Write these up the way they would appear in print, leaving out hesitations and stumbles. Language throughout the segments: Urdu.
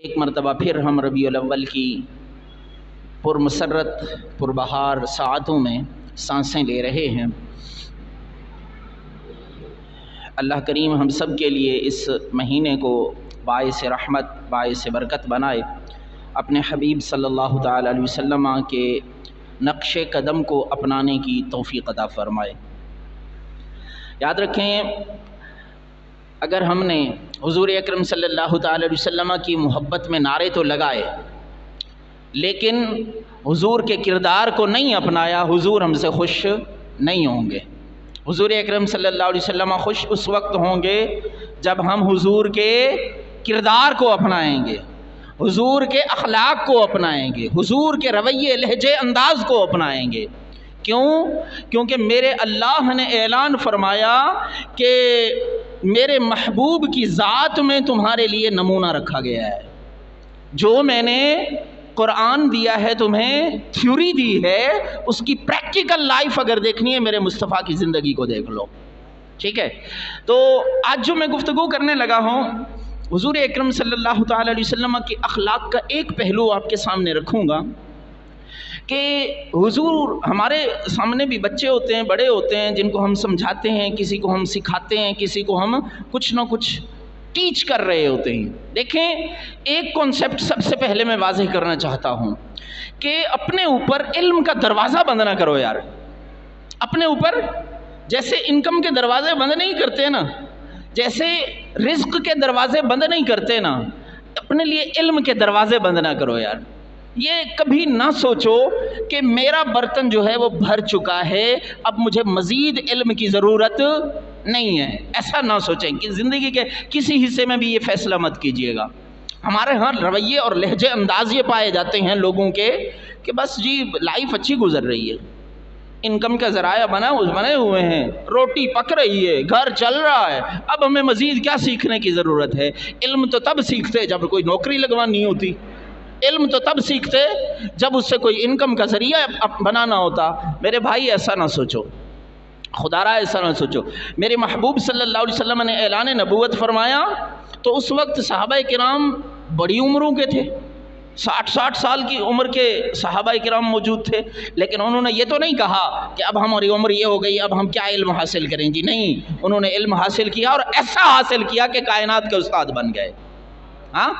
ایک مرتبہ پھر ہم ربیع الاول کی پرمسرت پربہار ساعتوں میں سانسیں لے رہے ہیں۔ اللہ کریم ہم سب کے لیے اس مہینے کو باعث رحمت باعث برکت بنائے، اپنے حبیب صلی اللہ تعالی علیہ وسلم کے نقش قدم کو اپنانے کی توفیق عطا فرمائے۔ یاد رکھیں، اگر ہم نے حضور اکرم صلی اللہ تعالی علیہ وسلم کی محبت میں نعرے تو لگائے لیکن حضور کے کردار کو نہیں اپنایا، حضور ہم سے خوش نہیں ہوں گے۔ حضور اکرم صلی اللہ علیہ وسلم خوش اس وقت ہوں گے جب ہم حضور کے کردار کو اپنائیں گے، حضور کے اخلاق کو اپنائیں گے، حضور کے رویے لہجے انداز کو اپنائیں گے۔ کیونکہ میرے اللہ نے اعلان فرمایا کہ میرے محبوب کی ذات میں تمہارے لیے نمونہ رکھا گیا ہے۔ جو میں نے قرآن دیا ہے، تمہیں تھیوری دی ہے، اس کی پریکٹیکل لائف اگر دیکھنی ہے میرے مصطفیٰ کی زندگی کو دیکھ لو، ٹھیک ہے؟ تو آج جو میں گفتگو کرنے لگا ہوں، حضور اکرم صلی اللہ تعالی علیہ وسلم کے اخلاق کا ایک پہلو آپ کے سامنے رکھوں گا کہ حضور، ہمارے سامنے بھی بچے ہوتے ہیں، بڑے ہوتے ہیں، جن کو ہم سمجھاتے ہیں، کسی کو ہم سکھاتے ہیں، کسی کو ہم کچھ نہ کچھ ٹیچ کر رہے ہوتے ہیں۔ دیکھیں، ایک کانسیپٹ سب سے پہلے میں واضح کرنا چاہتا ہوں کہ اپنے اوپر علم کا دروازہ بند نہ کرو یار۔ اپنے اوپر جیسے انکم کے دروازے بند نہیں کرتے نا، جیسے رزق کے دروازے بند نہیں کرتے نا، اپنے لیے علم کے دروازے بند نہ کرو یار۔ یہ کبھی نہ سوچو کہ میرا برتن جو ہے وہ بھر چکا ہے، اب مجھے مزید علم کی ضرورت نہیں ہے، ایسا نہ سوچیں کہ زندگی کے کسی حصے میں بھی یہ فیصلہ مت کیجیے گا۔ ہمارے ہاں رویے اور لہجے انداز یہ پائے جاتے ہیں لوگوں کے کہ بس جی لائف اچھی گزر رہی ہے، انکم کا ذرائع بنے ہوئے ہیں، روٹی پک رہی ہے، گھر چل رہا ہے، اب ہمیں مزید کیا سیکھنے کی ضرورت ہے؟ علم تو تب سیکھتے جب کوئی نوکری لگوانی ہوتی، علم تو تب سیکھتے جب اس سے کوئی انکم کا ذریعہ بنانا ہوتا۔ میرے بھائی ایسا نہ سوچو، خدا را ایسا نہ سوچو۔ میرے محبوب صلی اللہ علیہ وسلم نے اعلان نبوت فرمایا تو اس وقت صحابہ کرام بڑی عمروں کے تھے، 60 سال کی عمر کے صحابہ کرام موجود تھے، لیکن انہوں نے یہ تو نہیں کہا کہ اب ہماری عمر یہ ہو گئی، اب ہم کیا علم حاصل کریں گے۔ نہیں، انہوں نے علم حاصل کیا اور ایسا حاصل کیا کہ کائنات کے استاد بن گئے۔ ہاں،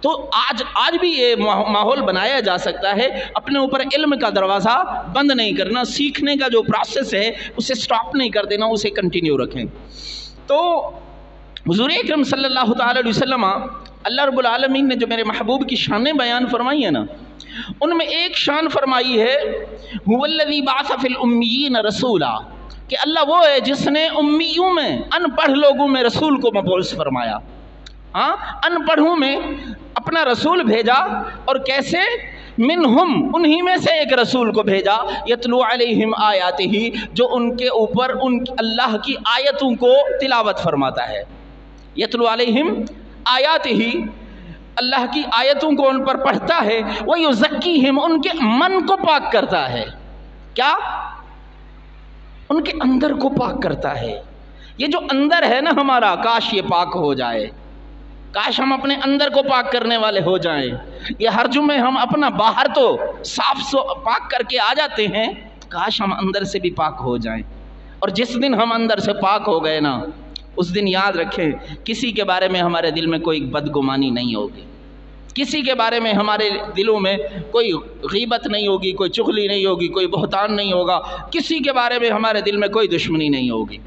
تو آج بھی یہ ماحول بنایا جا سکتا ہے۔ اپنے اوپر علم کا دروازہ بند نہیں کرنا، سیکھنے کا جو پروسیس ہے اسے سٹاپ نہیں کر دینا، اسے کنٹینیو رکھیں۔ تو حضور اکرم صلی اللہ تعالی علیہ وسلم، اللہ رب العالمین نے جو میرے محبوب کی شانیں بیان فرمائی ہیں نا، ان میں ایک شان فرمائی ہے هو الذی بعث فی الامیین رسولا، کہ اللہ وہ ہے جس نے امیوں میں، ان پڑھ لوگوں میں رسول کو مبعوث فرمایا۔ ہاں، ان پڑھوں میں اپنا رسول بھیجا، اور کیسے؟ منہم، انہی میں سے ایک رسول کو بھیجا، یتلو علیہم آیاتہ، جو ان کے اوپر ان اللہ کی آیتوں کو تلاوت فرماتا ہے۔ یتلو علیہم آیاتہ، اللہ کی آیتوں کو ان پر پڑھتا ہے، ویزکیہم، ان کے من کو پاک کرتا ہے۔ کیا؟ ان کے اندر کو پاک کرتا ہے۔ یہ جو اندر ہے نا ہمارا، کاش یہ پاک ہو جائے، کاش ہم اپنے اندر کو پاک کرنے والے ہو جائیں۔ یہ ہر جمعے ہم اپنا باہر تو صاف پاک کر کے آ جاتے ہیں، کاش ہم اندر سے بھی پاک ہو جائیں۔ اور جس دن ہم اندر سے پاک ہو گئے نا، اس دن یاد رکھیں کسی کے بارے میں ہمارے دل میں کوئی بدگمانی نہیں ہوگی، کسی کے بارے میں ہمارے دلوں میں کوئی غیبت نہیں ہوگی، کوئی چغلی نہیں ہوگی، کوئی بہتان نہیں ہوگا، کسی کے بارے میں ہمارے دل میں کوئی دشمنی نہیں ہوگی۔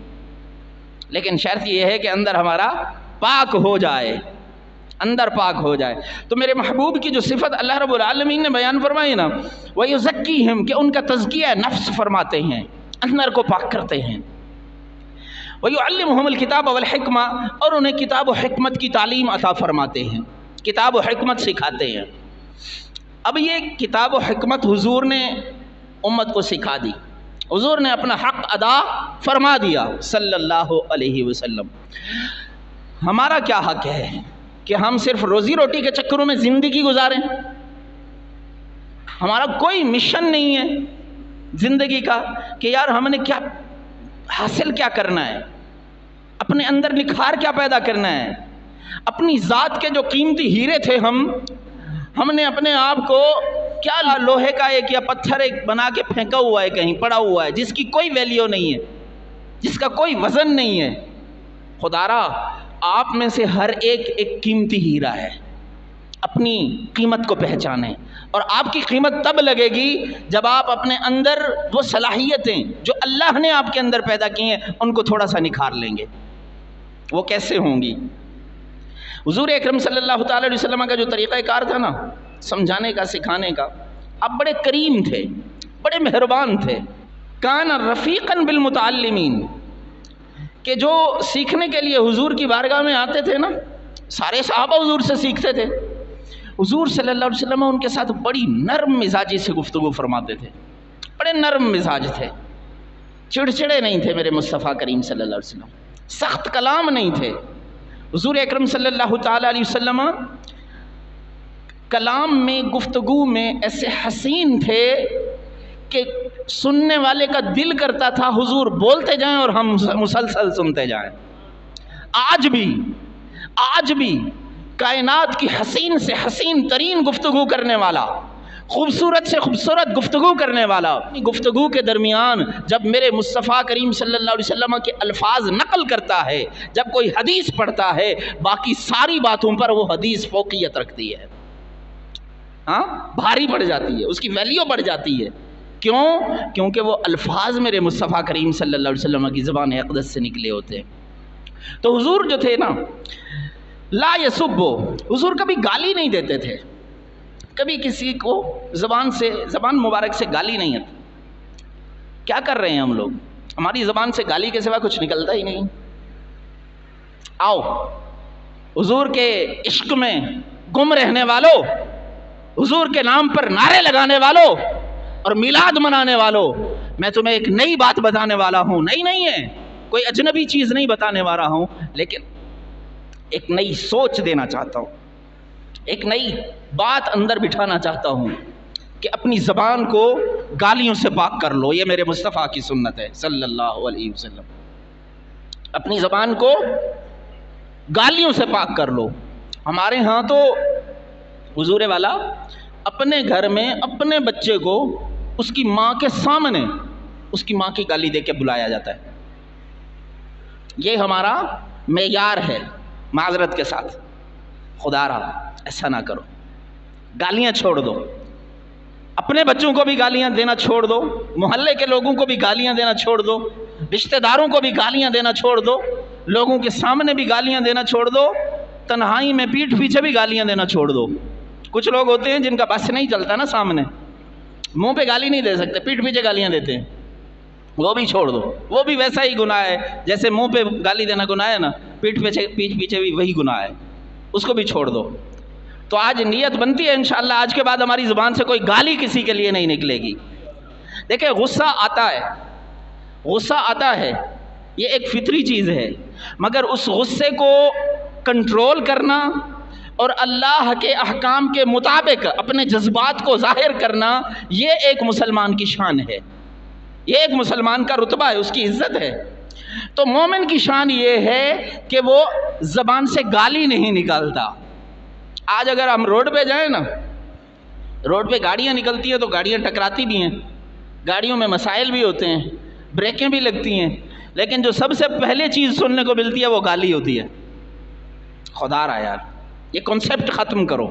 لیکن شرط یہ ہے کہ اندر ہمارا پاک ہو جائے، اندر پاک ہو جائے۔ تو میرے محبوب کی جو صفت اللہ رب العالمین نے بیان فرمائی نا، وَيُزَكِّيهِمْ، کہ ان کا تزکیہ نفس فرماتے ہیں، اندر کو پاک کرتے ہیں۔ وَيُعَلِّمُهُمُ الْكِتَابَ وَالْحِكْمَةَ، اور انہیں کتاب و حکمت کی تعلیم عطا فرماتے ہیں، کتاب و حکمت سکھاتے ہیں۔ اب یہ کتاب و حکمت حضور نے امت کو سکھا دی، حضور نے اپنا حق ادا فرما دیا صلی اللہ علیہ وسلم۔ ہمارا کیا حق ہے کہ ہم صرف روزی روٹی کے چکروں میں زندگی گزاریں؟ ہمارا کوئی مشن نہیں ہے زندگی کا کہ یار ہم نے کیا حاصل کیا کرنا ہے، اپنے اندر نکھار کیا پیدا کرنا ہے، اپنی ذات کے جو قیمتی ہیرے تھے ہم نے اپنے آپ کو کیا لوہے کا ایک یا پتھر ایک بنا کے پھینکا ہوا ہے، کہیں پڑا ہوا ہے، جس کی کوئی ویلیو نہیں ہے، جس کا کوئی وزن نہیں ہے۔ خدارا آپ میں سے ہر ایک قیمتی ہیرا ہے، اپنی قیمت کو پہچانیں، اور آپ کی قیمت تب لگے گی جب آپ اپنے اندر وہ صلاحیتیں جو اللہ نے آپ کے اندر پیدا کی ہیں ان کو تھوڑا سا نکھار لیں گے۔ وہ کیسے ہوں گی؟ حضور اکرم صلی اللہ تعالی علیہ وسلم کا جو طریقہ کار تھا نا، سمجھانے کا، سکھانے کا، آپ بڑے کریم تھے، بڑے مہربان تھے۔ کان رفیقا بالمتعلمین، کہ جو سیکھنے کے لیے حضور کی بارگاہ میں آتے تھے نا، سارے صحابہ حضور سے سیکھتے تھے، حضور صلی اللہ علیہ وسلم ان کے ساتھ بڑی نرم مزاجی سے گفتگو فرماتے تھے، بڑے نرم مزاج تھے، چڑچڑے نہیں تھے میرے مصطفیٰ کریم صلی اللہ علیہ وسلم، سخت کلام نہیں تھے۔ حضور اکرم صلی اللہ تعالی علیہ وسلم کلام میں، گفتگو میں ایسے حسین تھے کہ سننے والے کا دل کرتا تھا حضور بولتے جائیں اور ہم مسلسل سنتے جائیں۔ آج بھی کائنات کی حسین سے حسین ترین گفتگو کرنے والا، خوبصورت سے خوبصورت گفتگو کرنے والا، اپنی گفتگو کے درمیان جب میرے مصطفیٰ کریم صلی اللہ علیہ وسلم کے الفاظ نقل کرتا ہے، جب کوئی حدیث پڑھتا ہے، باقی ساری باتوں پر وہ حدیث فوقیت رکھتی ہے، ہاں بھاری پڑ جاتی ہے، اس کی ویلیو بڑھ جاتی ہے۔ کیوں؟ کیونکہ وہ الفاظ میرے مصطفیٰ کریم صلی اللہ علیہ وسلم کی زبان اقدس سے نکلے ہوتے ہیں۔ تو حضور جو تھے نا، لا یسبو، حضور کبھی گالی نہیں دیتے تھے، کبھی کسی کو زبان مبارک سے گالی نہیں آتی۔ کیا کر رہے ہیں ہم لوگ؟ ہماری زبان سے گالی کے سوا کچھ نکلتا ہی نہیں۔ آؤ حضور کے عشق میں گم رہنے والوں، حضور کے نام پر نعرے لگانے والوں اور میلاد منانے والوں، میں تمہیں ایک نئی بات بتانے والا ہوں۔ نئی نہیں ہے، کوئی اجنبی چیز نہیں بتانے والا ہوں، لیکن ایک نئی سوچ دینا چاہتا ہوں، ایک نئی بات اندر بٹھانا چاہتا ہوں کہ اپنی زبان کو گالیوں سے پاک کر لو۔ یہ میرے مصطفیٰ کی سنت ہے صلی اللہ علیہ وسلم، اپنی زبان کو گالیوں سے پاک کر لو۔ ہمارے ہاں تو حضور والا اپنے گھر میں اپنے بچے کو اس کی ماں کے سامنے اس کی ماں کی گالی دے کے بلایا جاتا ہے۔ یہ ہمارا معیار ہے، معذرت کے ساتھ۔ خدا را ایسا نہ کرو، گالیاں چھوڑ دو، اپنے بچوں کو بھی گالیاں دینا چھوڑ دو، محلے کے لوگوں کو بھی گالیاں دینا چھوڑ دو، رشتہ داروں کو بھی گالیاں دینا چھوڑ دو، لوگوں کے سامنے بھی گالیاں دینا چھوڑ دو، تنہائی میں پیٹھ پیچھے بھی گالیاں دینا چھوڑ دو۔ کچھ لوگ ہوتے ہیں جن کا بس نہیں چلتا نا، سامنے منہ پہ گالی نہیں دے سکتے، پیٹھ پیچھے گالیاں دیتے ہیں، وہ بھی چھوڑ دو۔ وہ بھی ویسا ہی گناہ ہے جیسے منہ پہ گالی دینا گناہ ہے نا، پیٹھ پیچھے بھی وہی گناہ ہے، اس کو بھی چھوڑ دو۔ تو آج نیت بنتی ہے انشاءاللہ آج کے بعد ہماری زبان سے کوئی گالی کسی کے لیے نہیں نکلے گی۔ دیکھیں غصہ آتا ہے، یہ ایک فطری چیز ہے، مگر اس غصے کو کنٹرول کرنا اور اللہ کے احکام کے مطابق اپنے جذبات کو ظاہر کرنا، یہ ایک مسلمان کی شان ہے، یہ ایک مسلمان کا رتبہ ہے، اس کی عزت ہے۔ تو مومن کی شان یہ ہے کہ وہ زبان سے گالی نہیں نکالتا۔ آج اگر ہم روڈ پہ جائیں نا، روڈ پہ گاڑیاں نکلتی ہیں تو گاڑیاں ٹکراتی بھی ہیں، گاڑیوں میں مسائل بھی ہوتے ہیں، بریکیں بھی لگتی ہیں، لیکن جو سب سے پہلے چیز سننے کو ملتی ہے وہ گالی ہوتی ہے۔ خدا را یار، یہ کنسپٹ ختم کرو،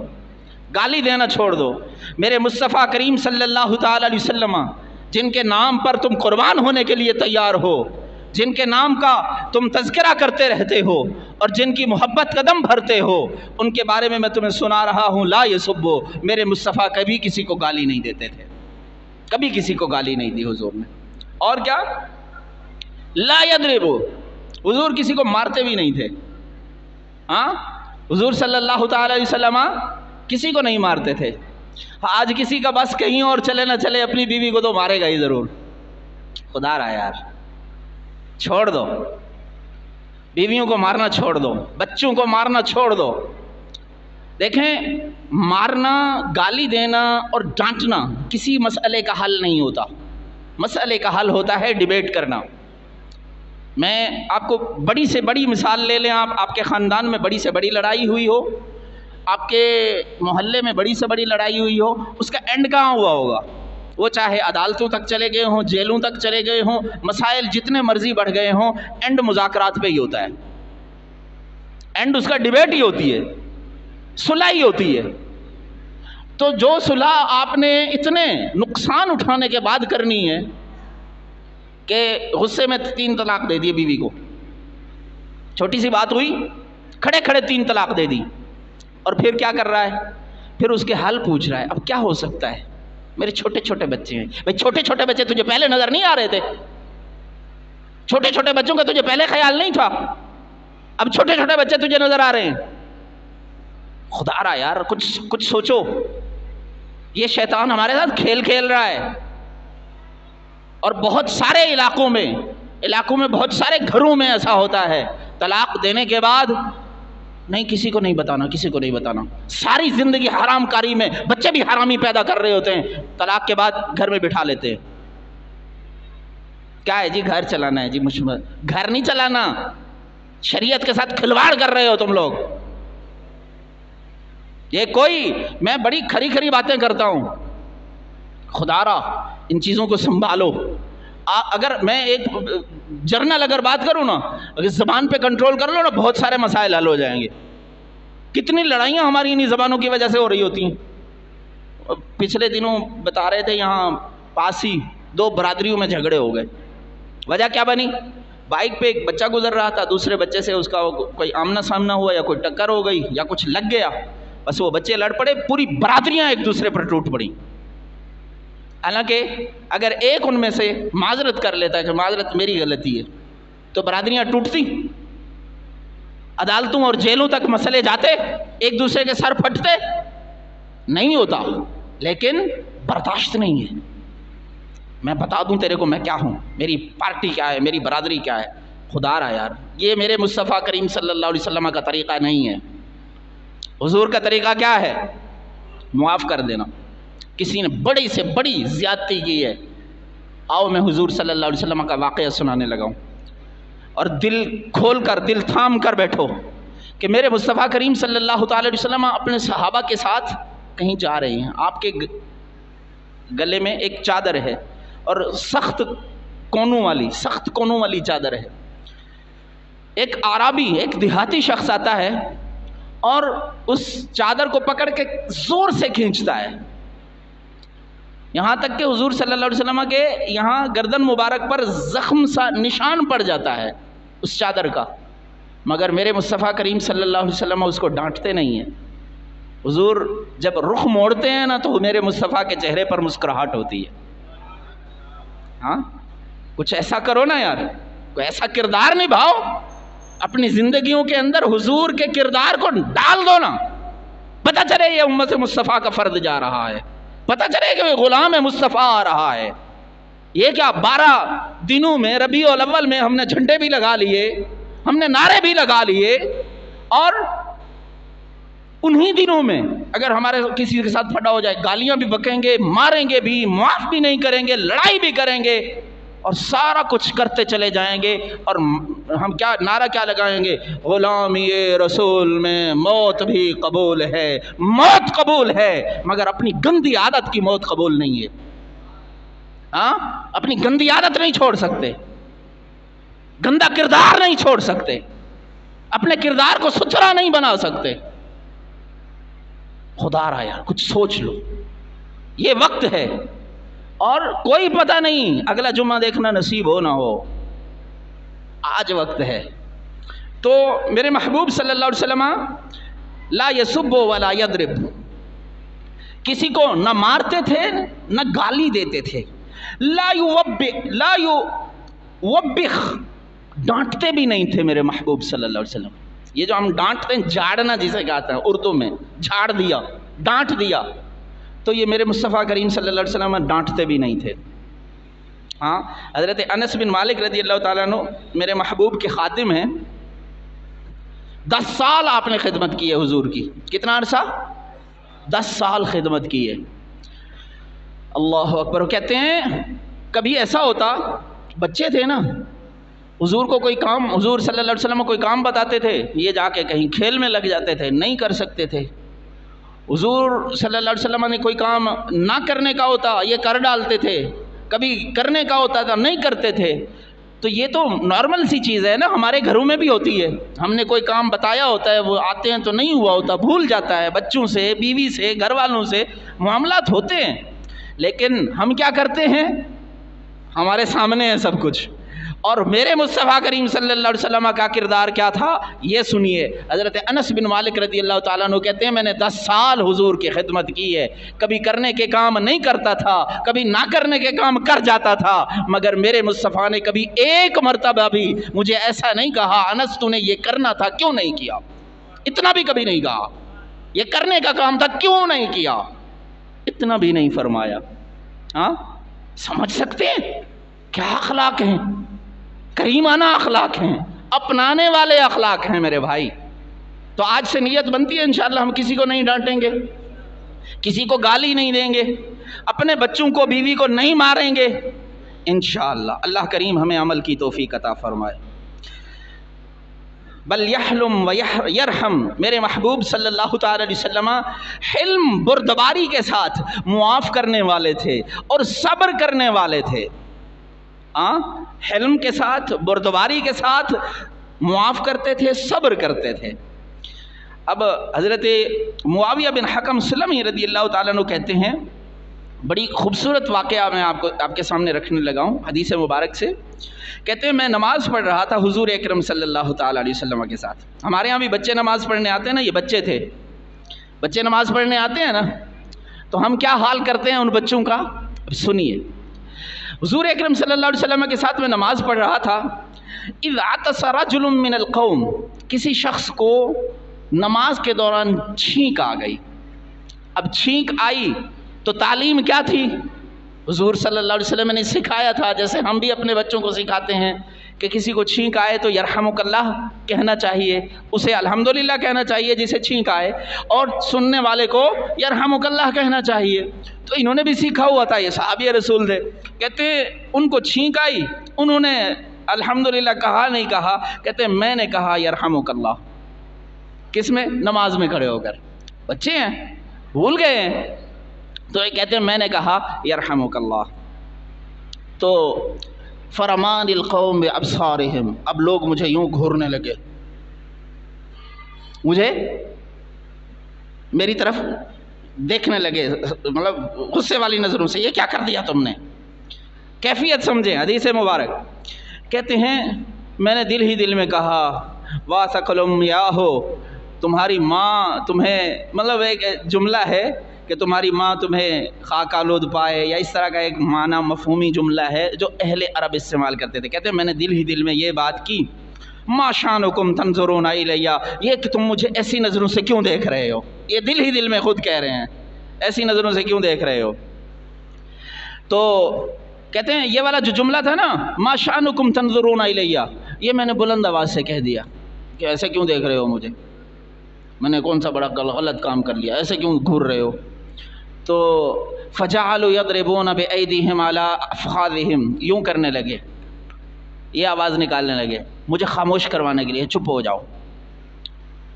گالی دینا چھوڑ دو۔ میرے مصطفیٰ کریم صلی اللہ تعالی علیہ وسلم جن کے نام پر تم قربان ہونے کے لیے تیار ہو، جن کے نام کا تم تذکرہ کرتے رہتے ہو اور جن کی محبت قدم بھرتے ہو، ان کے بارے میں تمہیں سنا رہا ہوں، لا یسبو، میرے مصطفیٰ کبھی کسی کو گالی نہیں دیتے تھے، کبھی کسی کو گالی نہیں دی حضور نے۔ اور کیا؟ لا یضربو، حضور کسی کو مارتے بھی نہیں تھے۔ ہاں حضور صلی اللہ تعالی علیہ وسلم کسی کو نہیں مارتے تھے۔ آج کسی کا بس کہیں اور چلے نہ چلے، اپنی بیوی کو تو مارے گا ہی ضرور۔ خدا را یار چھوڑ دو، بیویوں کو مارنا چھوڑ دو، بچوں کو مارنا چھوڑ دو۔ دیکھیں، مارنا، گالی دینا اور ڈانٹنا کسی مسئلے کا حل نہیں ہوتا، مسئلے کا حل ہوتا ہے ڈیبیٹ کرنا۔ میں آپ کو بڑی سے بڑی مثال لے لیں، آپ کے خاندان میں بڑی سے بڑی لڑائی ہوئی ہو، آپ کے محلے میں بڑی سے بڑی لڑائی ہوئی ہو، اس کا اینڈ کہاں ہوا ہوگا؟ وہ چاہے عدالتوں تک چلے گئے ہوں، جیلوں تک چلے گئے ہوں، مسائل جتنے مرضی بڑھ گئے ہوں، اینڈ مذاکرات پہ ہی ہوتا ہے، اینڈ اس کا ڈیبیٹ ہی ہوتی ہے، صلح ہی ہوتی ہے۔ تو جو صلح آپ نے اتنے نقصان اٹھانے کے بعد کرنی ہے کہ غصے میں 3 طلاق دے دیے بیوی کو، چھوٹی سی بات ہوئی، کھڑے کھڑے 3 طلاق دے دی، اور پھر کیا کر رہا ہے؟ پھر اس کے حل پوچھ رہا ہے، اب کیا ہو سکتا ہے؟ میرے چھوٹے چھوٹے بچے ہیں۔ بھائی چھوٹے چھوٹے بچے تجھے پہلے نظر نہیں آ رہے تھے؟ چھوٹے چھوٹے بچوں کا تجھے پہلے خیال نہیں تھا؟ اب چھوٹے چھوٹے بچے تجھے نظر آ رہے ہیں؟ خدا را یار، کچھ سوچو۔ یہ شیطان ہمارے ساتھ کھیل کھیل رہا ہے، اور بہت سارے علاقوں میں بہت سارے گھروں میں ایسا ہوتا ہے، طلاق دینے کے بعد نہیں، کسی کو نہیں بتانا، کسی کو نہیں بتانا، ساری زندگی حرام کاری میں، بچے بھی حرامی پیدا کر رہے ہوتے ہیں، طلاق کے بعد گھر میں بٹھا لیتے ہیں۔ کیا ہے جی؟ گھر چلانا ہے جی، گھر نہیں چلانا، شریعت کے ساتھ کھلواڑ کر رہے ہو تم لوگ۔ یہ میں بڑی کھری کھری باتیں کرتا ہوں، خدا را ان چیزوں کو سنبھالو۔ اگر میں ایک جرنل اگر بات کروں نا، اگر زبان پہ کنٹرول کر لو نا، بہت سارے مسائل حل ہو جائیں گے۔ کتنی لڑائیاں ہماری انہی زبانوں کی وجہ سے ہو رہی ہوتی ہیں۔ پچھلے دنوں بتا رہے تھے، یہاں پاس ہی 2 برادریوں میں جھگڑے ہو گئے۔ وجہ کیا بنی؟ بائک پہ ایک بچہ گزر رہا تھا، دوسرے بچے سے اس کا کوئی آمنا سامنا ہوا، یا کوئی ٹکر ہو گئی، یا کچھ لگ گیا، بس وہ بچے لڑ پڑے، پوری برادریاں ایک دوسرے پر ٹوٹ پڑی۔ حالانکہ اگر ایک ان میں سے معذرت کر لیتا ہے کہ معذرت میری غلطی ہے، تو برادریاں ٹوٹتی، عدالتوں اور جیلوں تک مسئلے جاتے، ایک دوسرے کے سر پھٹتے؟ نہیں ہوتا، لیکن برداشت نہیں ہے۔ میں بتا دوں تیرے کو میں کیا ہوں، میری پارٹی کیا ہے، میری برادری کیا ہے۔ خدا را یار، یہ میرے مصطفیٰ کریم صلی اللہ علیہ وسلم کا طریقہ نہیں ہے۔ حضور کا طریقہ کیا ہے؟ معاف کر دینا۔ کسی نے بڑی سے بڑی زیادتی کی ہے، آؤ میں حضور صلی اللہ علیہ وسلم کا واقعہ سنانے لگا ہوں، اور دل کھول کر، دل تھام کر بیٹھو کہ میرے مصطفیٰ کریم صلی اللہ تعالی علیہ وسلم اپنے صحابہ کے ساتھ کہیں جا رہے ہیں۔ آپ کے گلے میں ایک چادر ہے، اور سخت کونوں والی چادر ہے۔ ایک عربی، ایک دیہاتی شخص آتا ہے اور اس چادر کو پکڑ کے زور سے کھینچتا ہے، یہاں تک کہ حضور صلی اللہ علیہ وسلم کے یہاں گردن مبارک پر زخم سا نشان پڑ جاتا ہے اس چادر کا، مگر میرے مصطفیٰ کریم صلی اللہ علیہ وسلم اس کو ڈانٹتے نہیں ہیں۔ حضور جب رخ موڑتے ہیں نا، تو میرے مصطفیٰ کے چہرے پر مسکراہٹ ہوتی ہے۔ ہاں، کچھ ایسا کرو نا یار، کوئی ایسا کردار نبھاؤ اپنی زندگیوں کے اندر، حضور کے کردار کو ڈال دو نا، پتہ چلے یہ امت مصطفیٰ کا فرد جا رہا ہے، پتہ چلے کہ غلام مصطفیٰ آ رہا ہے۔ یہ کیا 12 دنوں میں، ربیع الاول میں ہم نے جھنڈے بھی لگا لیے، ہم نے نعرے بھی لگا لیے، اور انہی دنوں میں اگر ہمارے کسی کے ساتھ پھٹا ہو جائے، گالیاں بھی بکیں گے، ماریں گے بھی، معاف بھی نہیں کریں گے، لڑائی بھی کریں گے، اور سارا کچھ کرتے چلے جائیں گے، اور ہم کیا نعرہ کیا لگائیں گے؟ غلامی رسول میں موت بھی قبول ہے، موت قبول ہے، مگر اپنی گندی عادت کی موت قبول نہیں ہے۔ ہاں، اپنی گندی عادت نہیں چھوڑ سکتے، گندا کردار نہیں چھوڑ سکتے، اپنے کردار کو ستھرا نہیں بنا سکتے۔ خدا را یار، کچھ سوچ لو، یہ وقت ہے، اور کوئی پتہ نہیں اگلا جمعہ دیکھنا نصیب ہو نہ ہو، آج وقت ہے۔ تو میرے محبوب صلی اللہ علیہ وسلم لا یسب ولا یضرب، کسی کو نہ مارتے تھے نہ گالی دیتے تھے، لا یوبخ، ڈانٹتے بھی نہیں تھے میرے محبوب صلی اللہ علیہ وسلم۔ یہ جو ہم ڈانٹتے ہیں، جھاڑنا جسے کہتے ہیں اردو میں، جھاڑ دیا، ڈانٹ دیا، تو یہ میرے مصطفیٰ کریم صلی اللہ علیہ وسلم ڈانٹتے بھی نہیں تھے۔ ہاں، حضرت انس بن مالک رضی اللہ تعالیٰ عنہ میرے محبوب کے خادم ہیں، 10 سال آپ نے خدمت کی ہے حضور کی۔ کتنا عرصہ؟ 10 سال خدمت کی ہے۔ اللہ اکبر۔ کہتے ہیں کبھی ایسا ہوتا، بچے تھے نا، حضور کو کوئی کام، حضور صلی اللہ علیہ وسلم کو کوئی کام بتاتے تھے، یہ جا کے کہیں کھیل میں لگ جاتے تھے، نہیں کر سکتے تھے۔ حضور صلی اللہ علیہ وسلم نے کوئی کام نہ کرنے کا ہوتا یہ کر ڈالتے تھے، کبھی کرنے کا ہوتا تھا نہیں کرتے تھے۔ تو یہ تو نارمل سی چیز ہے نا، ہمارے گھروں میں بھی ہوتی ہے۔ ہم نے کوئی کام بتایا ہوتا ہے، وہ آتے ہیں تو نہیں ہوا ہوتا، بھول جاتا ہے، بچوں سے، بیوی سے، گھر والوں سے معاملات ہوتے ہیں۔ لیکن ہم کیا کرتے ہیں؟ ہمارے سامنے ہے سب کچھ۔ اور میرے مصطفیٰ کریم صلی اللہ علیہ وسلم کا کردار کیا تھا یہ سنیے۔ حضرت انس بن مالک رضی اللہ تعالیٰ عنہ کہتے ہیں میں نے 10 سال حضور کی خدمت کی ہے، کبھی کرنے کے کام نہیں کرتا تھا، کبھی نہ کرنے کے کام کر جاتا تھا، مگر میرے مصطفیٰ نے کبھی ایک مرتبہ بھی مجھے ایسا نہیں کہا انس تو نے یہ کرنا تھا کیوں نہیں کیا، اتنا بھی کبھی نہیں کہا، یہ کرنے کا کام تھا کیوں نہیں کیا، اتنا بھی نہیں فرمایا۔ ہاں سمجھ سکتے ہیں کیا اخلاق ہیں، کریمانہ اخلاق ہیں، اپنانے والے اخلاق ہیں میرے بھائی۔ تو آج سے نیت بنتی ہے انشاءاللہ ہم کسی کو نہیں ڈانٹیں گے، کسی کو گالی نہیں دیں گے، اپنے بچوں کو، بیوی کو نہیں ماریں گے انشاءاللہ۔ اللہ کریم ہمیں عمل کی توفیق عطا فرمائے۔ بل یحلم و یرحم، میرے محبوب صلی اللہ تعالی علیہ وسلم حلم، بردباری کے ساتھ معاف کرنے والے تھے اور صبر کرنے والے تھے۔ حلم کے ساتھ، بردباری کے ساتھ معاف کرتے تھے، صبر کرتے تھے۔ اب حضرت معاویہ بن حکم سلمی رضی اللہ تعالیٰ عنہ کہتے ہیں، بڑی خوبصورت واقعہ میں آپ کے سامنے رکھنے لگا ہوں حدیث مبارک سے۔ کہتے ہیں میں نماز پڑھ رہا تھا حضور اکرم صلی اللہ تعالیٰ علیہ وسلم کے ساتھ۔ ہمارے یہاں بھی بچے نماز پڑھنے آتے ہیں نا، یہ بچے تھے، بچے نماز پڑھنے آتے ہیں نا، تو ہم کیا حال کرتے ہیں ان بچوں کا؟ اب سنیے، حضور اکرم صلی اللہ علیہ وسلم کے ساتھ میں نماز پڑھ رہا تھا۔ اذ عطس رجل من القوم، کسی شخص کو نماز کے دوران چھینک آ گئی۔ اب چھینک آئی تو تعلیم کیا تھی؟ حضور صلی اللہ علیہ وسلم نے سکھایا تھا، جیسے ہم بھی اپنے بچوں کو سکھاتے ہیں کہ کسی کو چھینک آئے تو یرحمک اللہ کہنا چاہیے، اسے الحمدللہ کہنا چاہیے جسے چھینک آئے، اور سننے والے کو یرحمک اللہ کہنا چاہیے۔ تو انہوں نے بھی سیکھا ہوا تھا، یہ صحابی رسول تھے۔ کہتے ان کو چھینک آئی، انہوں نے الحمدللہ کہا نہیں کہا، کہتے میں نے کہا یرحمک اللہ۔ کس میں؟ نماز میں کھڑے ہو کر، بچے ہیں بھول گئے ہیں، تو یہ کہتے ہیں میں نے کہا یرحمک اللہ۔ تو فرمان القوم بابصارہم، اب لوگ مجھے یوں گھورنے لگے، مجھے میری طرف دیکھنے لگے، مطلب غصے والی نظروں سے، یہ کیا کر دیا تم نے؟ کیفیت سمجھیں حدیث مبارک۔ کہتے ہیں میں نے دل ہی دل میں کہا واسقلم یا ہو، تمہاری ماں تمہیں، مطلب ایک جملہ ہے کہ تمہاری ماں تمہیں خاک آلود پائے، یا اس طرح کا ایک معنی مفہومی جملہ ہے جو اہل عرب استعمال کرتے تھے۔ کہتے ہیں میں نے دل ہی دل میں یہ بات کی، ما شانکم تنظرون الیہ، یہ کہ تم مجھے ایسی نظروں سے کیوں دیکھ رہے ہو، یہ دل ہی دل میں خود کہہ رہے ہیں ایسی نظروں سے کیوں دیکھ رہے ہو۔ تو کہتے ہیں یہ والا جو جملہ تھا نا، ما شانکم تنظرون الیہ، یہ میں نے بلند آواز سے کہہ دیا کہ ایسے کیوں دیکھ رہے ہو مجھے، میں نے کون سا بڑا غلط کام کر لیا، ایسے کیوں گھور رہے ہو۔ تو فجعلوا یضربون بایدیہم علی افخاذہم، یوں کرنے لگے، یہ آواز نکالنے لگے مجھے خاموش کروانے کے لیے، چپ ہو جاؤ۔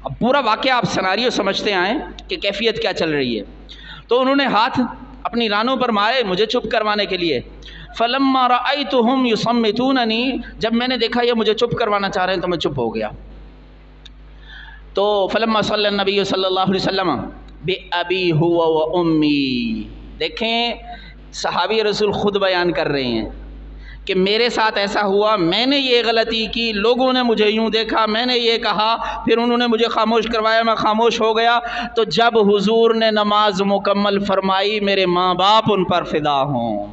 اب پورا واقعہ آپ سناریو سمجھتے آئیں کہ کیفیت کیا چل رہی ہے۔ تو انہوں نے ہاتھ اپنی رانوں پر مارے مجھے چپ کروانے کے لیے۔ فلما رأیتہم یصمتوننی، جب میں نے دیکھا یہ مجھے چپ کروانا چاہ رہے ہیں تو میں چپ ہو گیا۔ تو فلما صلی النبی صلی اللہ علیہ وسلم بأبی ہوا و امی، دیکھیں صحابی رسول خود بیان کر رہے ہیں کہ میرے ساتھ ایسا ہوا، میں نے یہ غلطی کی، لوگوں نے مجھے یوں دیکھا، میں نے یہ کہا، پھر انہوں نے مجھے خاموش کروایا، میں خاموش ہو گیا۔ تو جب حضور نے نماز مکمل فرمائی، میرے ماں باپ ان پر فدا ہوں،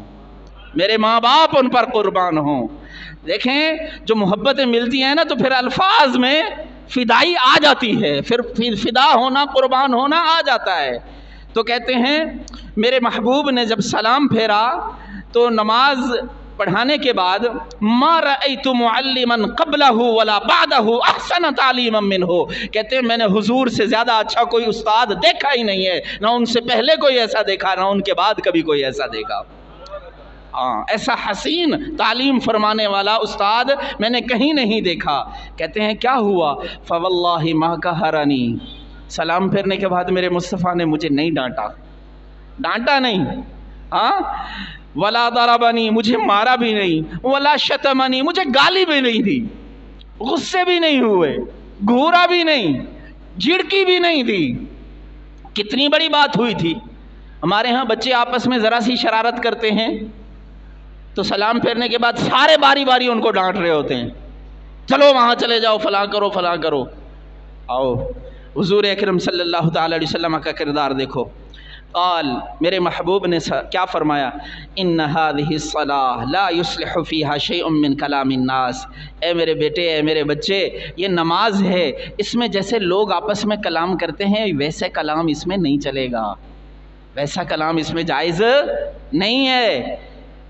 میرے ماں باپ ان پر قربان ہوں۔ دیکھیں جو محبتیں ملتی ہیں نا تو پھر الفاظ میں فدائی آ جاتی ہے، پھر فدا ہونا، قربان ہونا آ جاتا ہے۔ تو کہتے ہیں میرے محبوب نے جب سلام پھیرا تو نماز پڑھانے کے بعد ما رأیت معلما قبلہ ولا بعدہ احسن تعلیما منہ، کہتے ہیں میں نے حضور سے زیادہ اچھا کوئی استاد دیکھا ہی نہیں ہے، نہ ان سے پہلے کوئی ایسا دیکھا، نہ ان کے بعد کبھی کوئی ایسا دیکھا۔ ایسا حسین تعلیم فرمانے والا استاد میں نے کہیں نہیں دیکھا۔ کہتے ہیں کیا ہوا؟ فواللہ ما قہرنی، سلام پھیرنے کے بعد میرے مصطفیٰ نے مجھے نہیں ڈانٹا نہیں، ولا ضربنی، مجھے مارا بھی نہیں، ولا شتمنی، مجھے گالی بھی نہیں دی، غصے بھی نہیں ہوئے، گھورا بھی نہیں، جھڑکی بھی نہیں دی۔ کتنی بڑی بات ہوئی تھی۔ ہمارے ہاں بچے آپس میں ذرا سی شرارت کرتے ہیں تو سلام پھیرنے کے بعد سارے باری باری ان کو ڈانٹ رہے ہوتے ہیں، چلو وہاں چلے جاؤ، فلاں کرو فلاں کرو۔ آؤ حضور اکرم صلی اللہ تعالی علیہ وسلم کا کردار دیکھو۔ قال، میرے محبوب نے کیا فرمایا؟ ان هذه الصلاة لا يصلح فيها شيء من كلام الناس، اے میرے بیٹے، اے میرے بچے، یہ نماز ہے، اس میں جیسے لوگ آپس میں کلام کرتے ہیں ویسے کلام اس میں نہیں چلے گا، ویسا کلام اس میں جائز نہیں ہے۔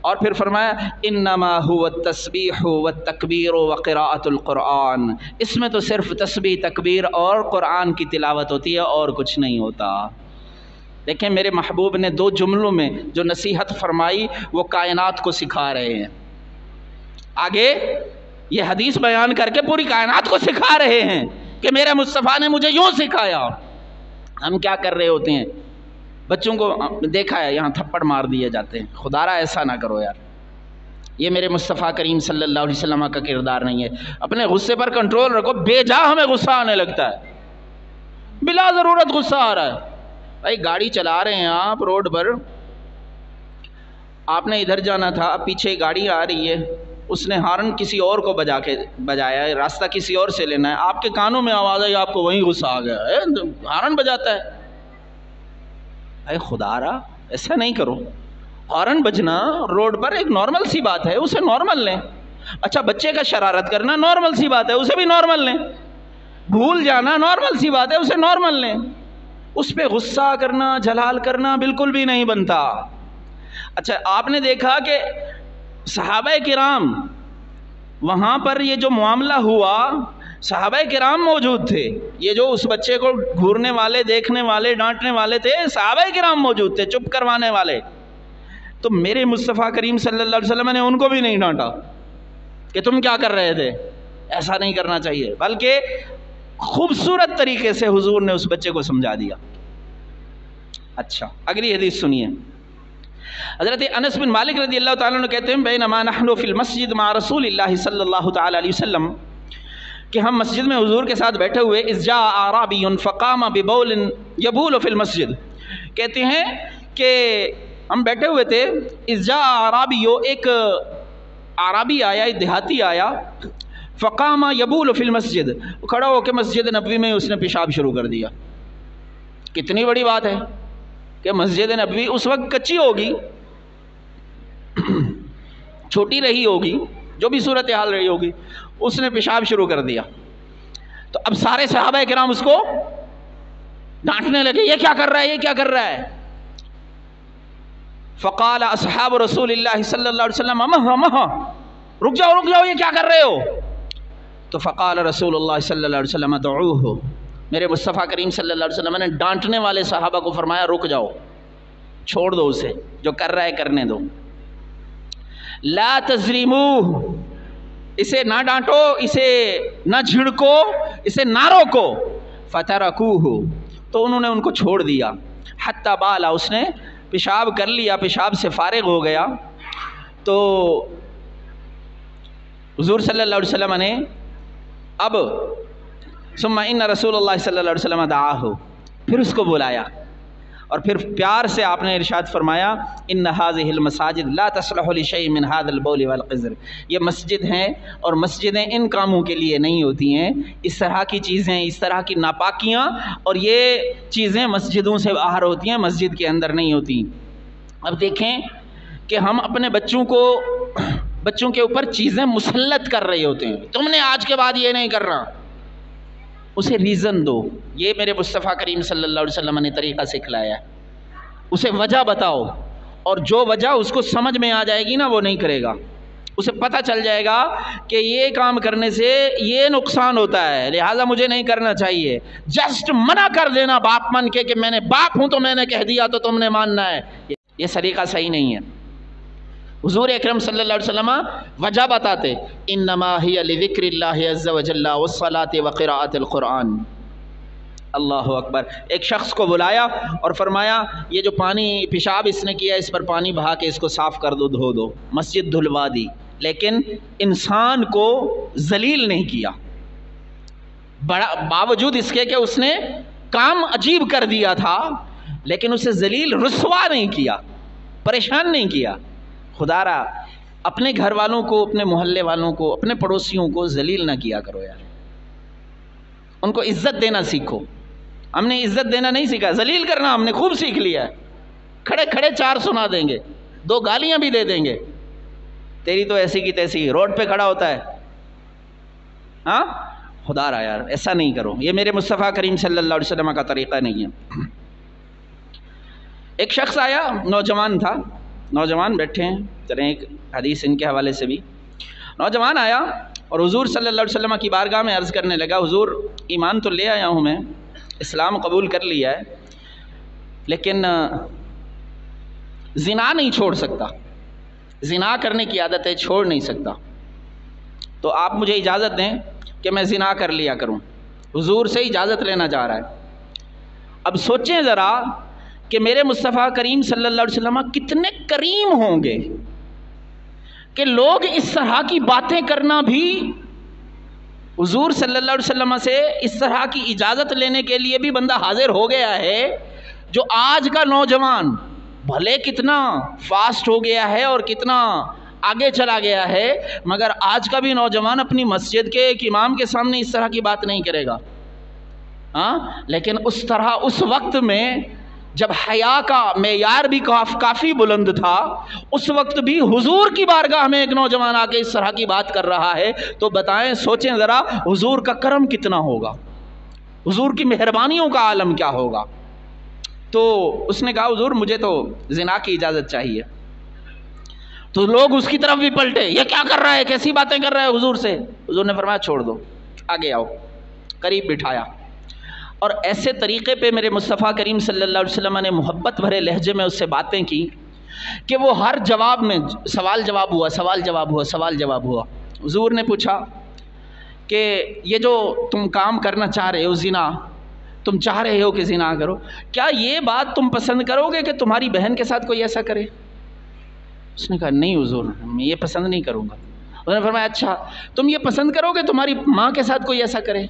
اور پھر فرمایا انما هو التسبیح والتکبیر وقراءۃ القرآن، اس میں تو صرف تسبیح، تکبیر اور قرآن کی تلاوت ہوتی ہے اور کچھ نہیں ہوتا۔ دیکھیں میرے محبوب نے 2 جملوں میں جو نصیحت فرمائی وہ کائنات کو سکھا رہے ہیں۔ آگے یہ حدیث بیان کر کے پوری کائنات کو سکھا رہے ہیں کہ میرے مصطفیٰ نے مجھے یوں سکھایا۔ ہم کیا کر رہے ہوتے ہیں؟ بچوں کو دیکھا ہے یہاں تھپڑ مار دیے جاتے ہیں۔ خدارا ایسا نہ کرو یار، یہ میرے مصطفیٰ کریم صلی اللہ علیہ وسلم کا کردار نہیں ہے۔ اپنے غصے پر کنٹرول رکھو، بے جا ہمیں غصہ آنے لگتا ہے، بلا ضرورت غصہ آ رہا ہے۔ بھائی گاڑی چلا رہے ہیں آپ روڈ پر، آپ نے ادھر جانا تھا، پیچھے گاڑی آ رہی ہے، اس نے ہارن کسی اور کو بجایا ہے، راستہ کسی اور سے لینا ہے، آپ کے کانوں میں آواز آئی، آپ کو وہیں غصہ آ گیا، ہارن بجاتا ہے۔ اے خدا را، ایسا نہیں کرو۔ ہارن بجنا روڈ پر ایک نارمل سی بات ہے، اسے نارمل لیں۔ اچھا بچے کا شرارت کرنا نارمل سی بات ہے، اسے بھی نارمل لیں۔ بھول جانا نارمل سی بات ہے، اسے نارمل لیں۔ اس پہ غصہ کرنا، جلال کرنا بالکل بھی نہیں بنتا۔ اچھا آپ نے دیکھا کہ صحابہ کرام وہاں پر یہ جو معاملہ ہوا، صحابہ کرام موجود تھے، یہ جو اس بچے کو گھورنے والے، دیکھنے والے، ڈانٹنے والے تھے، صحابہ کرام موجود تھے، چپ کروانے والے۔ تو میرے مصطفیٰ کریم صلی اللہ علیہ وسلم نے ان کو بھی نہیں ڈانٹا کہ تم کیا کر رہے تھے، ایسا نہیں کرنا چاہیے، بلکہ خوبصورت طریقے سے حضور نے اس بچے کو سمجھا دیا۔ اچھا اگلی حدیث سنیے۔ حضرت انس بن مالک رضی اللہ تعالیٰ عنہ کہتے ہیں بینما نحن فی المسجد مع رسول اللہ صلی اللہ تعالیٰ علیہ وسلم، کہ ہم مسجد میں حضور کے ساتھ بیٹھے ہوئے، اذ جاء اعرابی فقام ببول یبول فی المسجد، کہتے ہیں کہ ہم بیٹھے ہوئے تھے، اذ جاء اعرابی، ایک اعرابی آیا، ایک دیہاتی آیا، فقام یبول فی المسجد، کھڑا ہو کے مسجد نبوی میں اس نے پیشاب شروع کر دیا۔ کتنی بڑی بات ہے کہ مسجد نبوی اس وقت کچی ہوگی، چھوٹی رہی ہوگی، جو بھی صورتحال رہی ہوگی، اس نے پیشاب شروع کر دیا۔ تو اب سارے صحابہ کرام اس کو ڈانٹنے لگے، یہ کیا کر رہا ہے، یہ کیا کر رہا ہے؟ فقال اصحاب رسول اللہ صلی اللہ علیہ وسلم مہا، رک جاؤ، یہ کیا کر رہے ہو؟ تو فقال رسول اللہ صلی اللہ علیہ وسلم دعوہ، میرے مصطفیٰ کریم صلی اللہ علیہ وسلم نے ڈانٹنے والے صحابہ کو فرمایا رک جاؤ، چھوڑ دو اسے، جو کر رہا ہے کرنے دو۔ لا تظلموہ، اسے نہ ڈانٹو، اسے نہ جھڑکو، اسے نہ روکو۔ فترکوہ، تو انہوں نے ان کو چھوڑ دیا۔ حتی بالا، اس نے پیشاب کر لیا، پیشاب سے فارغ ہو گیا۔ تو حضور صلی اللہ علیہ وسلم نے اب ثم ان رسول اللہ صلی اللہ علیہ وسلم دعاہ، پھر اس کو بلایا، اور پھر پیار سے آپ نے ارشاد فرمایا ان هذه المساجد لا تصلح لشيء من هذا البول والقذر، یہ مسجد ہیں اور مسجدیں ان کاموں کے لیے نہیں ہوتی ہیں، اس طرح کی چیزیں، اس طرح کی ناپاکیاں اور یہ چیزیں مسجدوں سے باہر ہوتی ہیں، مسجد کے اندر نہیں ہوتی۔ اب دیکھیں کہ ہم اپنے بچوں کے اوپر چیزیں مسلط کر رہے ہوتے ہیں، تم نے آج کے بعد یہ نہیں کرنا، اسے ریزن دو۔ یہ میرے مصطفیٰ کریم صلی اللہ علیہ وسلم نے طریقہ سکھلایا ہے، اسے وجہ بتاؤ، اور جو وجہ اس کو سمجھ میں آ جائے گی نا وہ نہیں کرے گا، اسے پتہ چل جائے گا کہ یہ کام کرنے سے یہ نقصان ہوتا ہے، لہٰذا مجھے نہیں کرنا چاہیے۔ جسٹ منع کر دینا باپ من کے کہ میں نے باپ ہوں تو میں نے کہہ دیا تو تم نے ماننا ہے، یہ طریقہ صحیح نہیں ہے۔ حضور اکرم صلی اللہ علیہ وسلم وجہ بتاتے، انما ہی لذکر اللہ عز وجل والصلاۃ وقراءۃ القرآن۔ اللہ اکبر۔ ایک شخص کو بلایا اور فرمایا یہ جو پانی پیشاب اس نے کیا اس پر پانی بہا کے اس کو صاف کر دو، دھو دو، مسجد دھلوا دی، لیکن انسان کو ذلیل نہیں کیا، باوجود اس کے کہ اس نے کام عجیب کر دیا تھا، لیکن اسے ذلیل رسوا نہیں کیا، پریشان نہیں کیا۔ خدا را اپنے گھر والوں کو، اپنے محلے والوں کو، اپنے پڑوسیوں کو ذلیل نہ کیا کرو یار، ان کو عزت دینا سیکھو۔ ہم نے عزت دینا نہیں سیکھا، ذلیل کرنا ہم نے خوب سیکھ لیا ہے۔ کھڑے کھڑے چار سنا دیں گے، دو گالیاں بھی دے دیں گے، تیری تو ایسی کی تیسی، روڈ پہ کھڑا ہوتا ہے۔ ہاں خدا را یار ایسا نہیں کرو، یہ میرے مصطفیٰ کریم صلی اللہ علیہ وسلم کا طریقہ نہیں ہے۔ ایک شخص آیا، نوجوان تھا، نوجوان بیٹھے ہیں، چلیں ایک حدیث ان کے حوالے سے بھی۔ نوجوان آیا اور حضور صلی اللہ علیہ وسلم کی بارگاہ میں عرض کرنے لگا، حضور ایمان تو لے آیا ہوں میں، اسلام قبول کر لیا ہے، لیکن زنا نہیں چھوڑ سکتا، زنا کرنے کی عادت ہے، چھوڑ نہیں سکتا، تو آپ مجھے اجازت دیں کہ میں زنا کر لیا کروں۔ حضور سے اجازت لینا چاہ رہا ہے۔ اب سوچیں ذرا کہ میرے مصطفیٰ کریم صلی اللہ علیہ وسلم کتنے کریم ہوں گے کہ لوگ اس طرح کی باتیں کرنا بھی حضور صلی اللہ علیہ وسلم سے اس طرح کی اجازت لینے کے لیے بھی بندہ حاضر ہو گیا ہے۔ جو آج کا نوجوان بھلے کتنا فاسٹ ہو گیا ہے اور کتنا آگے چلا گیا ہے، مگر آج کا بھی نوجوان اپنی مسجد کے ایک امام کے سامنے اس طرح کی بات نہیں کرے گا، ہاں، لیکن اس طرح اس وقت میں جب حیا کا معیار بھی کافی بلند تھا، اس وقت بھی حضور کی بارگاہ میں ایک نوجوان آ کے اس طرح کی بات کر رہا ہے، تو بتائیں، سوچیں ذرا حضور کا کرم کتنا ہوگا، حضور کی مہربانیوں کا عالم کیا ہوگا۔ تو اس نے کہا حضور مجھے تو زنا کی اجازت چاہیے۔ تو لوگ اس کی طرف بھی پلٹے، یہ کیا کر رہا ہے، کیسی باتیں کر رہا ہے حضور سے۔ حضور نے فرمایا چھوڑ دو، آگے آؤ، قریب بٹھایا، اور ایسے طریقے پہ میرے مصطفیٰ کریم صلی اللہ علیہ وسلم نے محبت بھرے لہجے میں اس سے باتیں کی کہ وہ ہر جواب میں سوال جواب ہوا، سوال جواب ہوا، سوال جواب ہوا۔ حضور نے پوچھا کہ یہ جو تم کام کرنا چاہ رہے ہو، زنا، تم چاہ رہے ہو کہ زنا کرو، کیا یہ بات تم پسند کرو گے کہ تمہاری بہن کے ساتھ کوئی ایسا کرے؟ اس نے کہا نہیں حضور، میں یہ پسند نہیں کروں گا۔ انہوں نے فرمایا اچھا تم یہ پسند کرو گے تمہاری ماں کے ساتھ کوئی ایسا کرے؟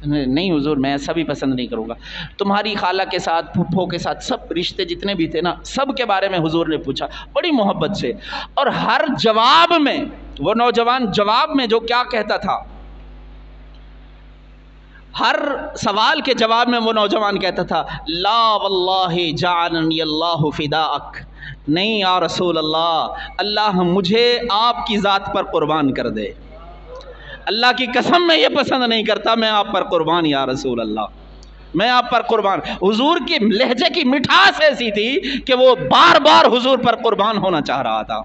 نہیں حضور میں ایسا بھی پسند نہیں کروں گا۔ تمہاری خالہ کے ساتھ، پھپھو کے ساتھ، سب رشتے جتنے بھی تھے نا، سب کے بارے میں حضور نے پوچھا بڑی محبت سے، اور ہر جواب میں وہ نوجوان جواب میں جو کیا کہتا تھا، ہر سوال کے جواب میں وہ نوجوان کہتا تھا لا واللہ جعلنی اللہ فداءک، نہیں یا رسول اللہ، اللہ مجھے آپ کی ذات پر قربان کر دے، اللہ کی قسم میں یہ پسند نہیں کرتا، میں آپ پر قربان یا رسول اللہ، میں آپ پر قربان۔ حضور کی لہجے کی مٹھاس ایسی تھی کہ وہ بار بار حضور پر قربان ہونا چاہ رہا تھا۔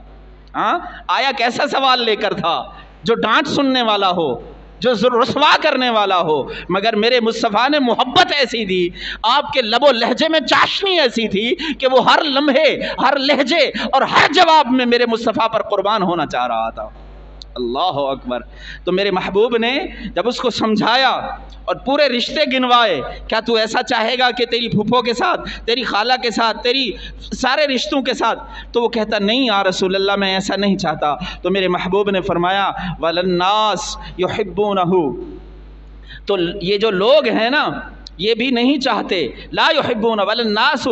ہاں آیا کیسا سوال لے کر تھا، جو ڈانٹ سننے والا ہو، جو رسوا کرنے والا ہو، مگر میرے مصطفیٰ نے محبت ایسی دی، آپ کے لب و لہجے میں چاشنی ایسی تھی کہ وہ ہر لمحے، ہر لہجے اور ہر جواب میں میرے مصطفیٰ پر قربان ہونا چاہ رہا تھا۔ اللہ اکبر۔ تو میرے محبوب نے جب اس کو سمجھایا اور پورے رشتے گنوائے، کیا تو ایسا چاہے گا کہ تیری پھپھو کے ساتھ، تیری خالہ کے ساتھ، تیری سارے رشتوں کے ساتھ؟ تو وہ کہتا نہیں یا رسول اللہ میں ایسا نہیں چاہتا۔ تو میرے محبوب نے فرمایا وَلَلنَّاسِ يُحِبُّونَهُ، تو یہ جو لوگ ہیں نا یہ بھی نہیں چاہتے، لا يحبون وَلَلنَّاسُ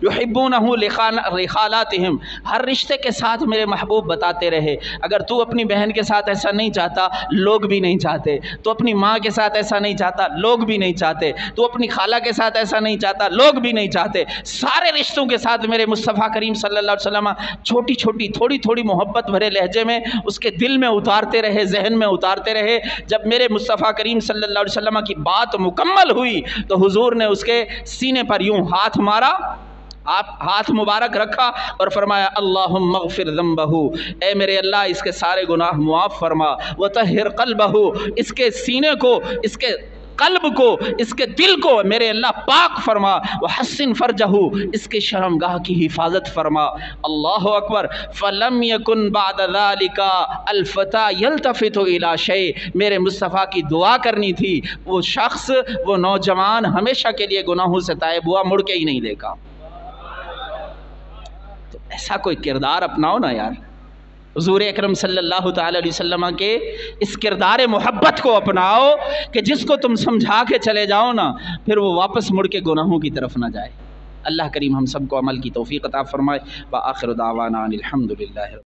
يُحِبُّونَهُ لِخَالَاتِهِمْ، ہر رشتے کے ساتھ میرے محبوب بتاتے رہے اگر تو اپنی بہن کے ساتھ ایسا نہیں چاہتا، لوگ بھی نہیں چاہتے، تو اپنی ماں کے ساتھ ایسا نہیں چاہتا، لوگ بھی نہیں چاہتے، تو اپنی خالہ کے ساتھ ایسا نہیں چاہتا، لوگ بھی نہیں چاہتے، سارے رشتوں کے ساتھ میرے مصطفیٰ کریم صلی اللہ علیہ وسلم چھوٹی چھوٹی تھوڑی تھوڑی محبت بھرے لہجے میں اس کے دل میں اتارتے رہے، ذہن میں اتارتے رہے۔ جب میرے مصطفیٰ کریم صلی اللہ علیہ وسلم کی بات مکمل ہوئی تو حضور نے اس کے سینے پر یوں ہاتھ مارا، ہاتھ مبارک رکھا اور فرمایا اللہم اغفر ذنبہ، اے میرے اللہ اس کے سارے گناہ معاف فرما، وطہر قلبہ، اس کے سینے کو، اس کے قلب کو، اس کے دل کو میرے اللہ پاک فرما، وحسن فرجہ، اس کے شرمگاہ کی حفاظت فرما۔ اللہ اکبر۔ فلم یکن بعد ذلک الفتى یلتفت الی شیء، میرے مصطفیٰ کی دعا کرنی تھی، وہ شخص، وہ نوجوان ہمیشہ کے لیے گناہوں سے تائب ہوا، مڑ کے ہی نہیں دیکھا۔ تو ایسا کوئی کردار اپناؤ نا یار، حضور اکرم صلی اللہ تعالی علیہ وسلم کے اس کردار محبت کو اپناؤ کہ جس کو تم سمجھا کے چلے جاؤ نا، پھر وہ واپس مڑ کے گناہوں کی طرف نہ جائے۔ اللہ کریم ہم سب کو عمل کی توفیق عطا فرمائے۔ وآخر دعوانا ان الحمد للہ۔